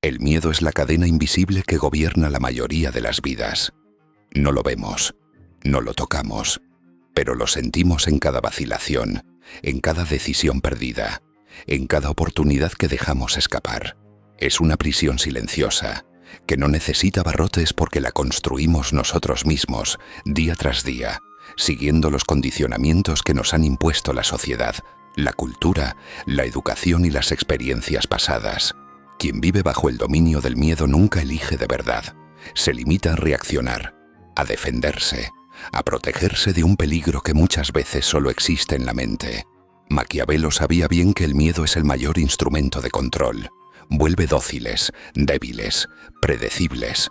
El miedo es la cadena invisible que gobierna la mayoría de las vidas. No lo vemos, no lo tocamos, pero lo sentimos en cada vacilación, en cada decisión perdida, en cada oportunidad que dejamos escapar. Es una prisión silenciosa, que no necesita barrotes porque la construimos nosotros mismos, día tras día, siguiendo los condicionamientos que nos han impuesto la sociedad, la cultura, la educación y las experiencias pasadas. Quien vive bajo el dominio del miedo nunca elige de verdad. Se limita a reaccionar, a defenderse, a protegerse de un peligro que muchas veces solo existe en la mente. Maquiavelo sabía bien que el miedo es el mayor instrumento de control. Vuelve dóciles, débiles, predecibles.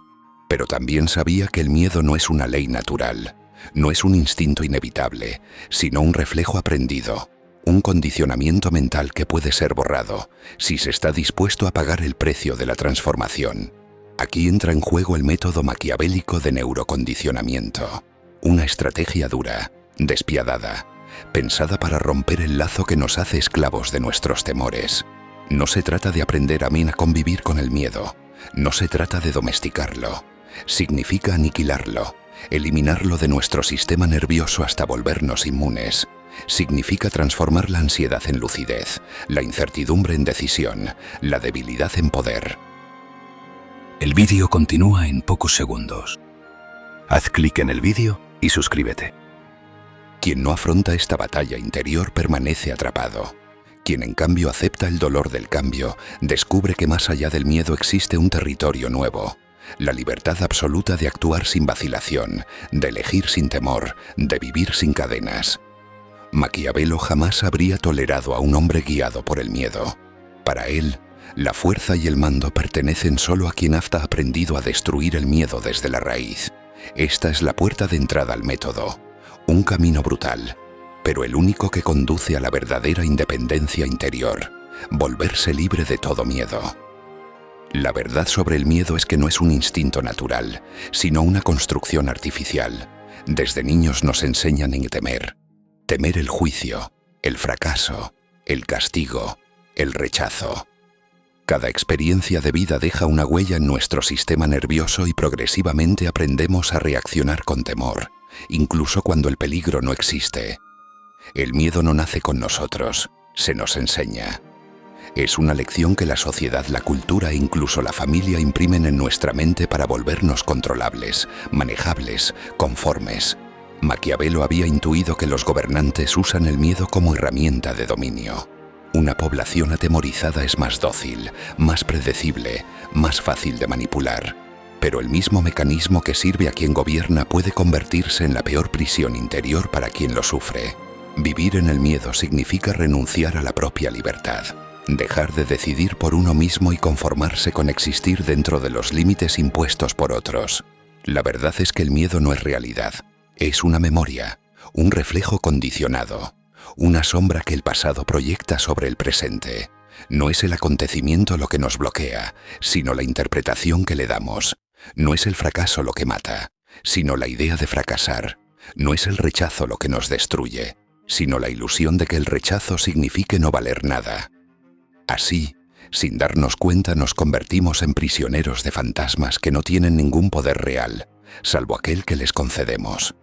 Pero también sabía que el miedo no es una ley natural, no es un instinto inevitable, sino un reflejo aprendido, un condicionamiento mental que puede ser borrado si se está dispuesto a pagar el precio de la transformación. Aquí entra en juego el método maquiavélico de neurocondicionamiento, una estrategia dura, despiadada, pensada para romper el lazo que nos hace esclavos de nuestros temores. No se trata de aprender a convivir con el miedo, no se trata de domesticarlo. Significa aniquilarlo, eliminarlo de nuestro sistema nervioso hasta volvernos inmunes. Significa transformar la ansiedad en lucidez, la incertidumbre en decisión, la debilidad en poder. El vídeo continúa en pocos segundos. Haz clic en el vídeo y suscríbete. Quien no afronta esta batalla interior permanece atrapado. Quien en cambio acepta el dolor del cambio, descubre que más allá del miedo existe un territorio nuevo. La libertad absoluta de actuar sin vacilación, de elegir sin temor, de vivir sin cadenas. Maquiavelo jamás habría tolerado a un hombre guiado por el miedo. Para él, la fuerza y el mando pertenecen solo a quien ha aprendido a destruir el miedo desde la raíz. Esta es la puerta de entrada al método, un camino brutal, pero el único que conduce a la verdadera independencia interior, volverse libre de todo miedo. La verdad sobre el miedo es que no es un instinto natural, sino una construcción artificial. Desde niños nos enseñan a temer. Temer el juicio, el fracaso, el castigo, el rechazo. Cada experiencia de vida deja una huella en nuestro sistema nervioso y progresivamente aprendemos a reaccionar con temor, incluso cuando el peligro no existe. El miedo no nace con nosotros, se nos enseña. Es una lección que la sociedad, la cultura e incluso la familia imprimen en nuestra mente para volvernos controlables, manejables, conformes. Maquiavelo había intuido que los gobernantes usan el miedo como herramienta de dominio. Una población atemorizada es más dócil, más predecible, más fácil de manipular. Pero el mismo mecanismo que sirve a quien gobierna puede convertirse en la peor prisión interior para quien lo sufre. Vivir en el miedo significa renunciar a la propia libertad. Dejar de decidir por uno mismo y conformarse con existir dentro de los límites impuestos por otros. La verdad es que el miedo no es realidad. Es una memoria, un reflejo condicionado, una sombra que el pasado proyecta sobre el presente. No es el acontecimiento lo que nos bloquea, sino la interpretación que le damos. No es el fracaso lo que mata, sino la idea de fracasar. No es el rechazo lo que nos destruye, sino la ilusión de que el rechazo signifique no valer nada. Así, sin darnos cuenta, nos convertimos en prisioneros de fantasmas que no tienen ningún poder real, salvo aquel que les concedemos.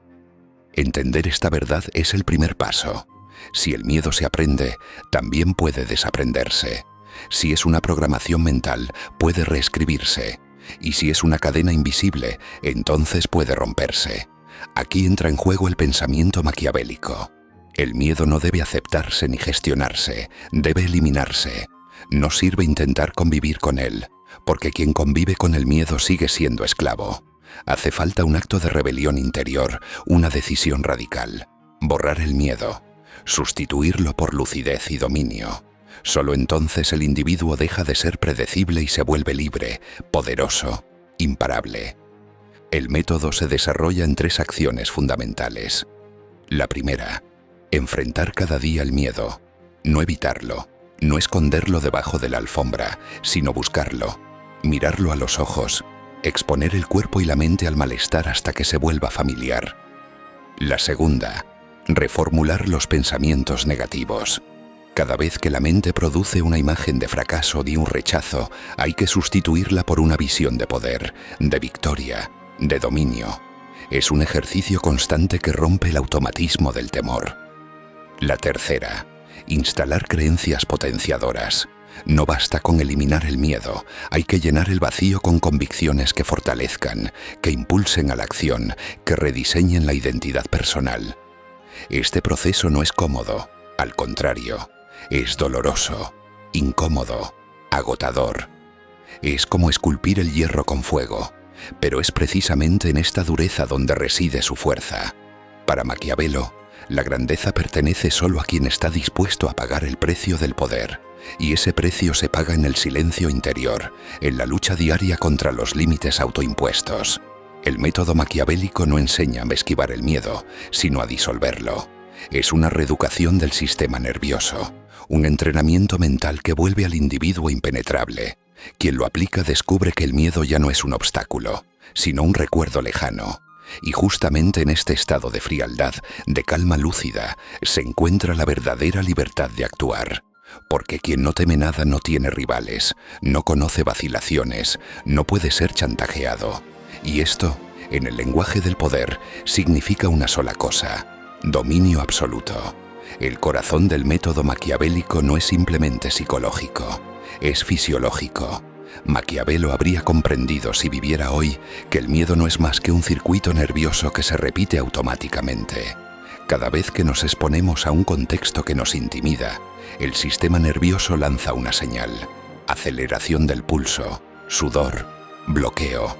Entender esta verdad es el primer paso. Si el miedo se aprende, también puede desaprenderse. Si es una programación mental, puede reescribirse. Y si es una cadena invisible, entonces puede romperse. Aquí entra en juego el pensamiento maquiavélico. El miedo no debe aceptarse ni gestionarse, debe eliminarse. No sirve intentar convivir con él, porque quien convive con el miedo sigue siendo esclavo. Hace falta un acto de rebelión interior, una decisión radical. Borrar el miedo, sustituirlo por lucidez y dominio. Solo entonces el individuo deja de ser predecible y se vuelve libre, poderoso, imparable. El método se desarrolla en 3 acciones fundamentales. La primera, enfrentar cada día el miedo, no evitarlo, no esconderlo debajo de la alfombra, sino buscarlo, mirarlo a los ojos, exponer el cuerpo y la mente al malestar hasta que se vuelva familiar. La segunda, reformular los pensamientos negativos. Cada vez que la mente produce una imagen de fracaso o de un rechazo, hay que sustituirla por una visión de poder, de victoria, de dominio. Es un ejercicio constante que rompe el automatismo del temor. La tercera, instalar creencias potenciadoras. No basta con eliminar el miedo, hay que llenar el vacío con convicciones que fortalezcan, que impulsen a la acción, que rediseñen la identidad personal. Este proceso no es cómodo, al contrario, es doloroso, incómodo, agotador. Es como esculpir el hierro con fuego, pero es precisamente en esta dureza donde reside su fuerza. Para Maquiavelo, la grandeza pertenece solo a quien está dispuesto a pagar el precio del poder, y ese precio se paga en el silencio interior, en la lucha diaria contra los límites autoimpuestos. El método maquiavélico no enseña a esquivar el miedo, sino a disolverlo. Es una reeducación del sistema nervioso, un entrenamiento mental que vuelve al individuo impenetrable. Quien lo aplica descubre que el miedo ya no es un obstáculo, sino un recuerdo lejano. Y justamente en este estado de frialdad, de calma lúcida, se encuentra la verdadera libertad de actuar. Porque quien no teme nada no tiene rivales, no conoce vacilaciones, no puede ser chantajeado. Y esto, en el lenguaje del poder, significa una sola cosa: dominio absoluto. El corazón del método maquiavélico no es simplemente psicológico, es fisiológico. Maquiavelo habría comprendido, si viviera hoy, que el miedo no es más que un circuito nervioso que se repite automáticamente. Cada vez que nos exponemos a un contexto que nos intimida, el sistema nervioso lanza una señal: aceleración del pulso, sudor, bloqueo.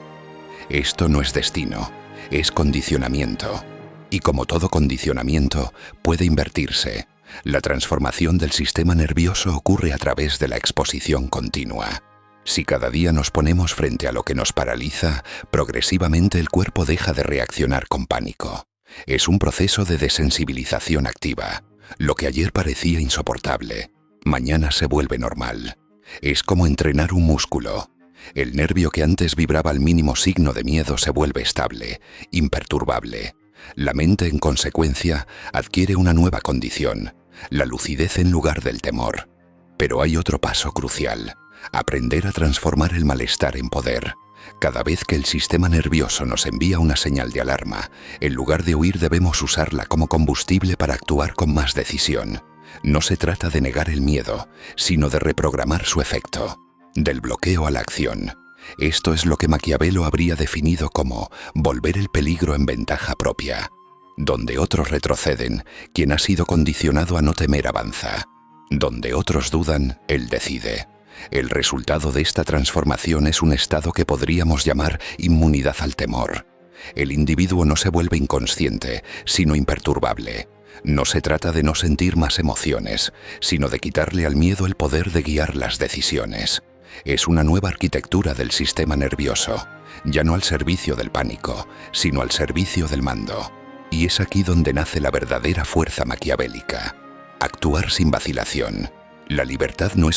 Esto no es destino, es condicionamiento. Y como todo condicionamiento, puede invertirse. La transformación del sistema nervioso ocurre a través de la exposición continua. Si cada día nos ponemos frente a lo que nos paraliza, progresivamente el cuerpo deja de reaccionar con pánico. Es un proceso de desensibilización activa. Lo que ayer parecía insoportable, mañana se vuelve normal. Es como entrenar un músculo. El nervio que antes vibraba al mínimo signo de miedo se vuelve estable, imperturbable. La mente, en consecuencia, adquiere una nueva condición, la lucidez en lugar del temor. Pero hay otro paso crucial: aprender a transformar el malestar en poder. Cada vez que el sistema nervioso nos envía una señal de alarma, en lugar de huir debemos usarla como combustible para actuar con más decisión. No se trata de negar el miedo, sino de reprogramar su efecto. Del bloqueo a la acción. Esto es lo que Maquiavelo habría definido como volver el peligro en ventaja propia. Donde otros retroceden, quien ha sido condicionado a no temer avanza. Donde otros dudan, él decide. El resultado de esta transformación es un estado que podríamos llamar inmunidad al temor. El individuo no se vuelve inconsciente, sino imperturbable. No se trata de no sentir más emociones, sino de quitarle al miedo el poder de guiar las decisiones. Es una nueva arquitectura del sistema nervioso, ya no al servicio del pánico, sino al servicio del mando. Y es aquí donde nace la verdadera fuerza maquiavélica. Actuar sin vacilación. La libertad no es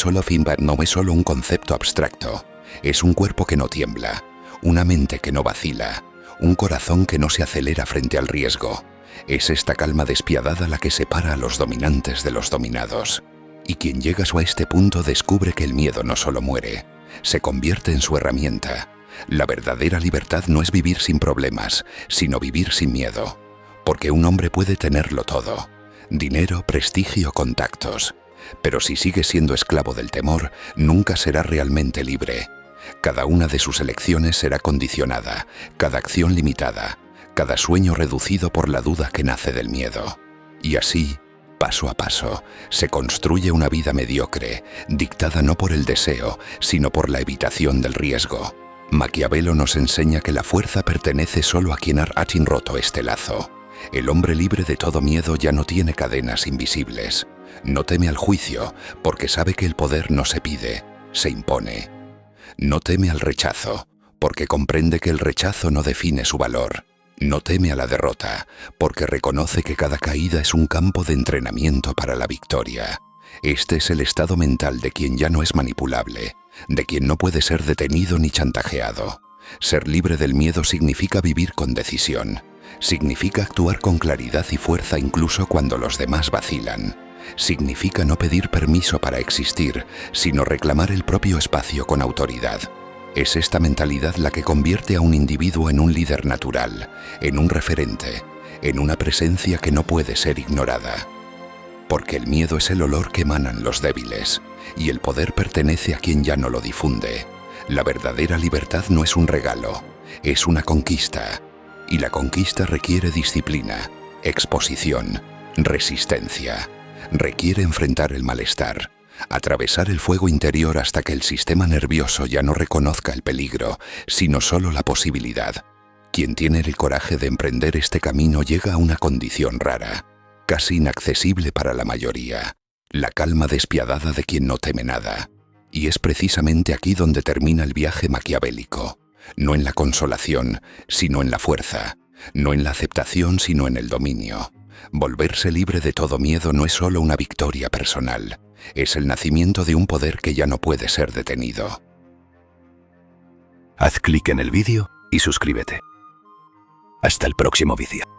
solo un concepto abstracto, es un cuerpo que no tiembla, una mente que no vacila, un corazón que no se acelera frente al riesgo. Es esta calma despiadada la que separa a los dominantes de los dominados. Y quien llega a este punto descubre que el miedo no solo muere, se convierte en su herramienta. La verdadera libertad no es vivir sin problemas, sino vivir sin miedo. Porque un hombre puede tenerlo todo: dinero, prestigio, contactos. Pero si sigue siendo esclavo del temor, nunca será realmente libre. Cada una de sus elecciones será condicionada, cada acción limitada, cada sueño reducido por la duda que nace del miedo. Y así, paso a paso, se construye una vida mediocre, dictada no por el deseo, sino por la evitación del riesgo. Maquiavelo nos enseña que la fuerza pertenece solo a quien ha roto este lazo. El hombre libre de todo miedo ya no tiene cadenas invisibles. No teme al juicio, porque sabe que el poder no se pide, se impone. No teme al rechazo, porque comprende que el rechazo no define su valor. No teme a la derrota, porque reconoce que cada caída es un campo de entrenamiento para la victoria. Este es el estado mental de quien ya no es manipulable, de quien no puede ser detenido ni chantajeado. Ser libre del miedo significa vivir con decisión. Significa actuar con claridad y fuerza incluso cuando los demás vacilan. Significa no pedir permiso para existir, sino reclamar el propio espacio con autoridad. Es esta mentalidad la que convierte a un individuo en un líder natural, en un referente, en una presencia que no puede ser ignorada. Porque el miedo es el olor que emanan los débiles, y el poder pertenece a quien ya no lo difunde. La verdadera libertad no es un regalo, es una conquista, y la conquista requiere disciplina, exposición, resistencia. Requiere enfrentar el malestar, atravesar el fuego interior hasta que el sistema nervioso ya no reconozca el peligro, sino solo la posibilidad. Quien tiene el coraje de emprender este camino llega a una condición rara, casi inaccesible para la mayoría, la calma despiadada de quien no teme nada. Y es precisamente aquí donde termina el viaje maquiavélico, no en la consolación, sino en la fuerza, no en la aceptación, sino en el dominio. Volverse libre de todo miedo no es solo una victoria personal, es el nacimiento de un poder que ya no puede ser detenido. Haz clic en el vídeo y suscríbete. Hasta el próximo vídeo.